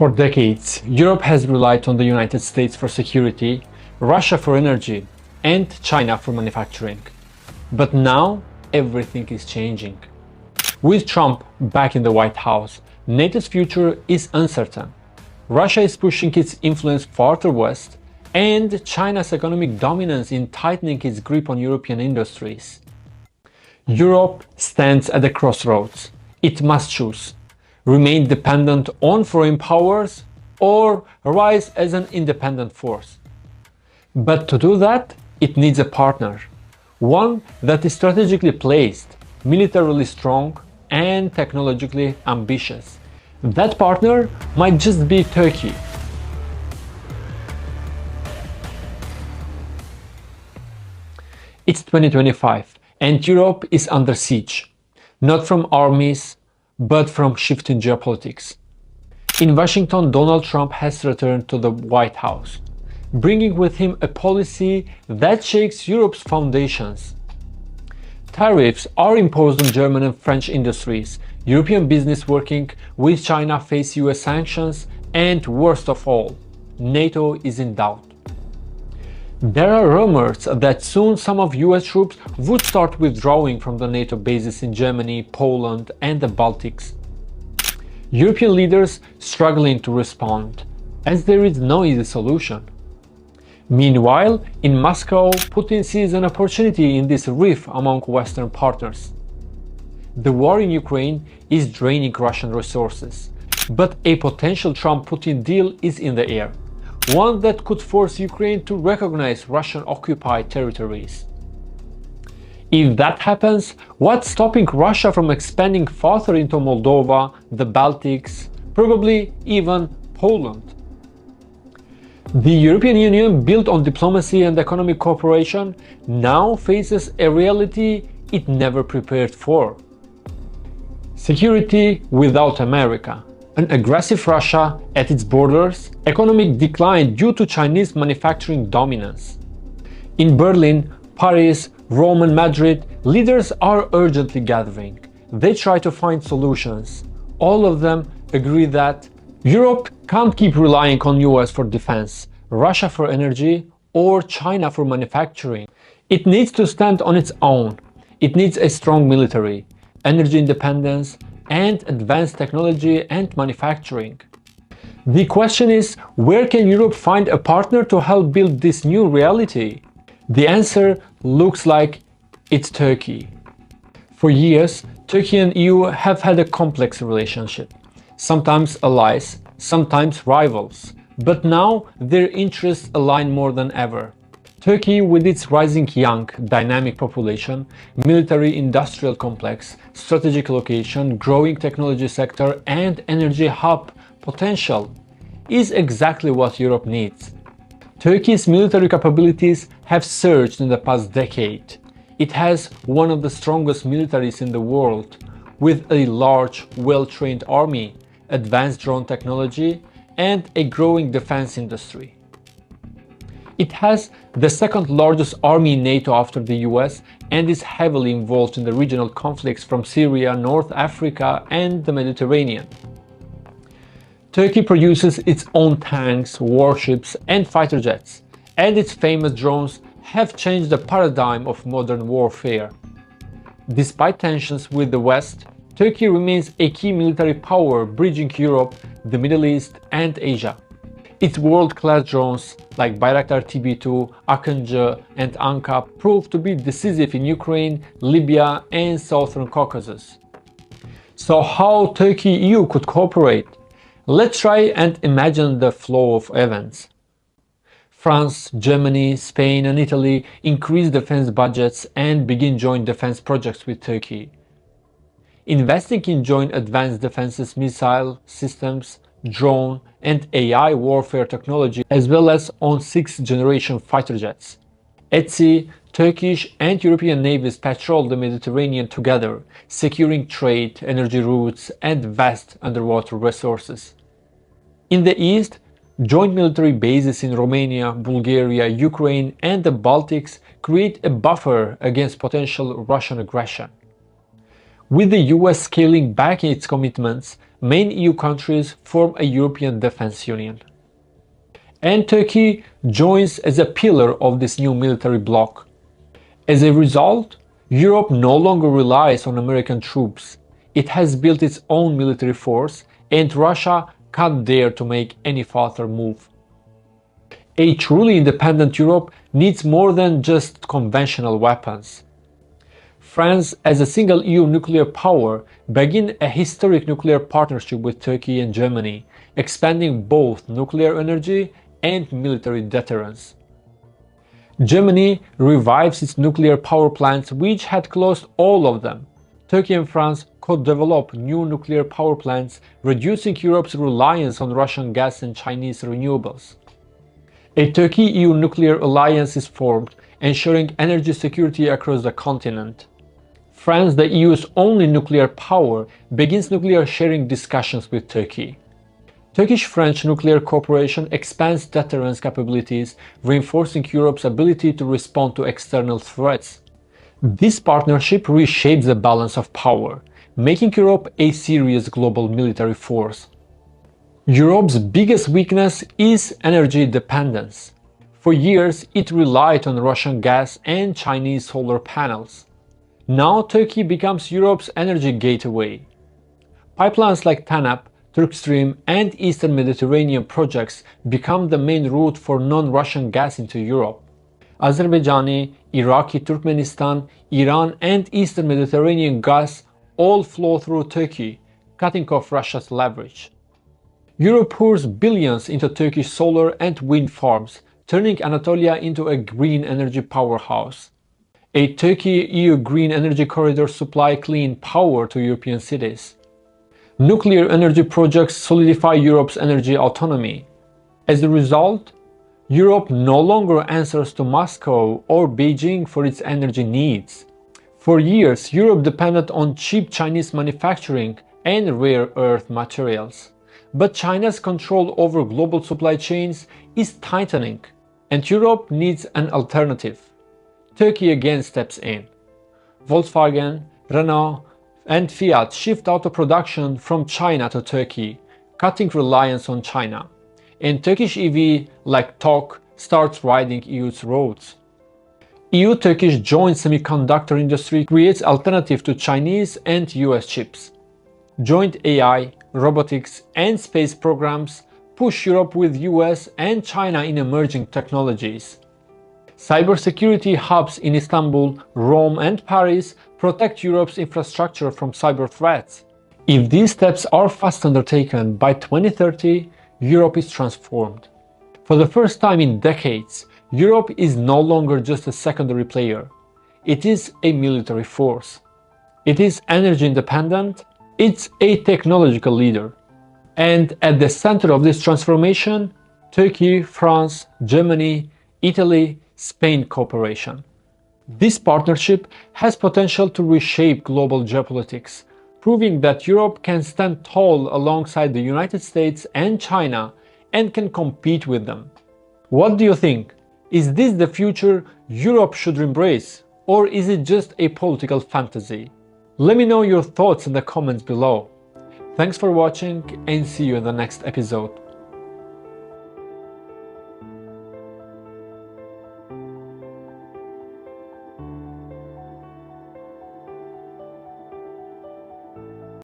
For decades, Europe has relied on the United States for security, Russia for energy, and China for manufacturing. But now, everything is changing. With Trump back in the White House, NATO's future is uncertain. Russia is pushing its influence farther west, and China's economic dominance in tightening its grip on European industries. Europe stands at a crossroads. It must choose: remain dependent on foreign powers or rise as an independent force. But to do that, it needs a partner, one that is strategically placed, militarily strong, and technologically ambitious. That partner might just be Turkey. It's 2025 and Europe is under siege, not from armies, but from shifting geopolitics. In Washington, Donald Trump has returned to the White House, bringing with him a policy that shakes Europe's foundations. Tariffs are imposed on German and French industries. European business working with China face US sanctions, and worst of all, NATO is in doubt. There are rumors that soon some of US troops would start withdrawing from the NATO bases in Germany, Poland, and the Baltics. European leaders struggling to respond, as there is no easy solution. Meanwhile, in Moscow, Putin sees an opportunity in this rift among Western partners. The war in Ukraine is draining Russian resources, but a potential Trump-Putin deal is in the air, one that could force Ukraine to recognize Russian-occupied territories. If that happens, what's stopping Russia from expanding further into Moldova, the Baltics, probably even Poland? The European Union, built on diplomacy and economic cooperation, now faces a reality it never prepared for. Security without America, an aggressive Russia at its borders, economic decline due to Chinese manufacturing dominance. In Berlin, Paris, Rome and Madrid, leaders are urgently gathering. They try to find solutions. All of them agree that Europe can't keep relying on US for defense, Russia for energy, or China for manufacturing. It needs to stand on its own. It needs a strong military, energy independence, and advanced technology and manufacturing. The question is, where can Europe find a partner to help build this new reality? The answer looks like it's Turkey. For years, Turkey and EU have had a complex relationship, sometimes allies, sometimes rivals, but now their interests align more than ever. Turkey, with its rising young, dynamic population, military-industrial complex, strategic location, growing technology sector, and energy hub potential, is exactly what Europe needs. Turkey's military capabilities have surged in the past decade. It has one of the strongest militaries in the world, with a large, well-trained army, advanced drone technology, and a growing defense industry. It has the second largest army in NATO after the US and is heavily involved in the regional conflicts from Syria, North Africa, and the Mediterranean. Turkey produces its own tanks, warships, and fighter jets, and its famous drones have changed the paradigm of modern warfare. Despite tensions with the West, Turkey remains a key military power bridging Europe, the Middle East, and Asia. Its world-class drones like Bayraktar TB2, Akıncı, and Anka proved to be decisive in Ukraine, Libya, and Southern Caucasus. So how Turkey-EU could cooperate? Let's try and imagine the flow of events. France, Germany, Spain, and Italy increase defense budgets and begin joint defense projects with Turkey. Investing in joint advanced defenses, missile systems, drone and AI warfare technology, as well as on 6th-generation fighter jets. At sea, Turkish and European navies patrol the Mediterranean together, securing trade, energy routes, and vast underwater resources. In the east, joint military bases in Romania, Bulgaria, Ukraine, and the Baltics create a buffer against potential Russian aggression. With the US scaling back its commitments, main EU countries form a European Defence Union. And Turkey joins as a pillar of this new military bloc. As a result, Europe no longer relies on American troops. It has built its own military force, and Russia can't dare to make any further move. A truly independent Europe needs more than just conventional weapons. France, as a single EU nuclear power, began a historic nuclear partnership with Turkey and Germany, expanding both nuclear energy and military deterrence. Germany revives its nuclear power plants, which had closed all of them. Turkey and France could develop new nuclear power plants, reducing Europe's reliance on Russian gas and Chinese renewables. A Turkey-EU nuclear alliance is formed, ensuring energy security across the continent. France, the EU's only nuclear power, begins nuclear sharing discussions with Turkey. Turkish-French nuclear cooperation expands deterrence capabilities, reinforcing Europe's ability to respond to external threats. This partnership reshapes the balance of power, making Europe a serious global military force. Europe's biggest weakness is energy dependence. For years, it relied on Russian gas and Chinese solar panels. Now Turkey becomes Europe's energy gateway. Pipelines like TANAP, Turkstream, and Eastern Mediterranean projects become the main route for non-Russian gas into Europe. Azerbaijani, Iraqi, Turkmenistan, Iran, and Eastern Mediterranean gas all flow through Turkey, cutting off Russia's leverage. Europe pours billions into Turkish solar and wind farms, turning Anatolia into a green energy powerhouse. A Turkey-EU green energy corridor supply clean power to European cities. Nuclear energy projects solidify Europe's energy autonomy. As a result, Europe no longer answers to Moscow or Beijing for its energy needs. For years, Europe depended on cheap Chinese manufacturing and rare earth materials. But China's control over global supply chains is tightening, and Europe needs an alternative. Turkey again steps in. Volkswagen, Renault, and Fiat shift auto production from China to Turkey, cutting reliance on China. And Turkish EV, like TOG, starts riding EU's roads. EU-Turkish joint semiconductor industry creates alternative to Chinese and US chips. Joint AI, robotics, and space programs push Europe with US and China in emerging technologies. Cybersecurity hubs in Istanbul, Rome, and Paris protect Europe's infrastructure from cyber threats. If these steps are fast undertaken, by 2030, Europe is transformed. For the first time in decades, Europe is no longer just a secondary player. It is a military force. It is energy independent. It's a technological leader. And at the center of this transformation, Turkey, France, Germany, Italy, Spain cooperation. This partnership has potential to reshape global geopolitics, proving that Europe can stand tall alongside the United States and China and can compete with them. What do you think? Is this the future Europe should embrace, or is it just a political fantasy? Let me know your thoughts in the comments below. Thanks for watching and see you in the next episode.